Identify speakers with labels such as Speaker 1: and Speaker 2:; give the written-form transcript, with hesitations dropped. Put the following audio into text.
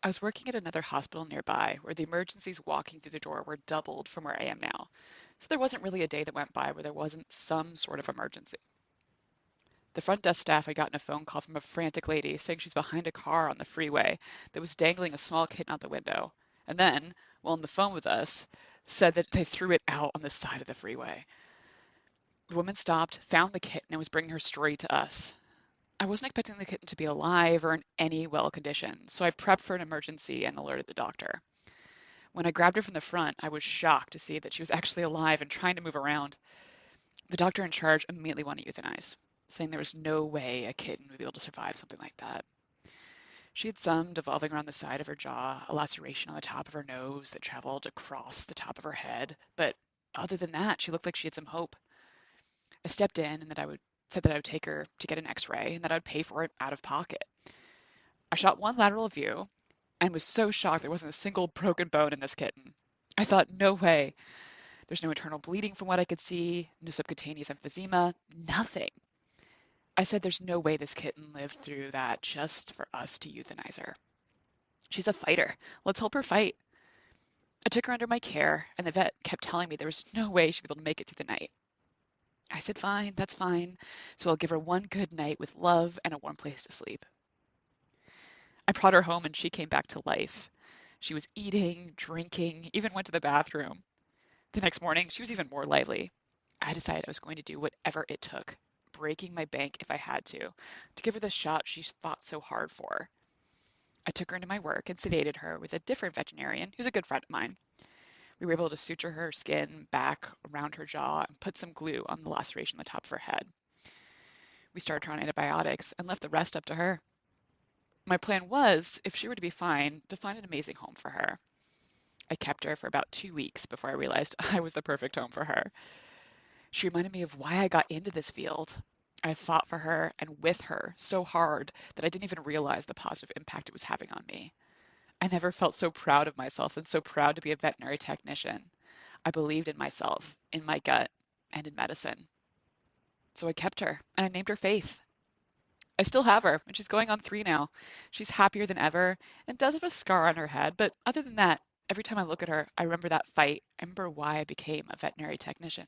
Speaker 1: I was working at another hospital nearby where the emergencies walking through the door were doubled from where I am now. So there wasn't really a day that went by where there wasn't some sort of emergency. The front desk staff had gotten a phone call from a frantic lady saying she's behind a car on the freeway that was dangling a small kitten out the window. And then, while on the phone with us, said that they threw it out on the side of the freeway. The woman stopped, found the kitten, and was bringing her story to us. I wasn't expecting the kitten to be alive or in any well condition, so I prepped for an emergency and alerted the doctor. When I grabbed her from the front, I was shocked to see that she was actually alive and trying to move around. The doctor in charge immediately wanted to euthanize, saying there was no way a kitten would be able to survive something like that. She had some devolving around the side of her jaw, a laceration on the top of her nose that traveled across the top of her head, but other than that, she looked like she had some hope. I stepped in and said that I would take her to get an x-ray and that I would pay for it out of pocket. I shot one lateral view and was so shocked there wasn't a single broken bone in this kitten. I thought, no way. There's no internal bleeding from what I could see, no subcutaneous emphysema, nothing. I said there's no way this kitten lived through that just for us to euthanize her. She's a fighter. Let's help her fight. I took her under my care, and the vet kept telling me there was no way she'd be able to make it through the night. I said, fine, that's fine. So I'll give her one good night with love and a warm place to sleep. I brought her home and she came back to life. She was eating, drinking, even went to the bathroom. The next morning, she was even more lively. I decided I was going to do whatever it took, breaking my bank if I had to give her the shot she fought so hard for. I took her into my work and sedated her with a different veterinarian who's a good friend of mine. We were able to suture her skin back around her jaw and put some glue on the laceration on the top of her head. We started her on antibiotics and left the rest up to her. My plan was, if she were to be fine, to find an amazing home for her. I kept her for about 2 weeks before I realized I was the perfect home for her. She reminded me of why I got into this field. I fought for her and with her so hard that I didn't even realize the positive impact it was having on me. I never felt so proud of myself and so proud to be a veterinary technician. I believed in myself, in my gut, and in medicine. So I kept her and I named her Faith. I still have her, and she's going on 3 now. She's happier than ever and does have a scar on her head, but other than that, every time I look at her, I remember that fight. I remember why I became a veterinary technician.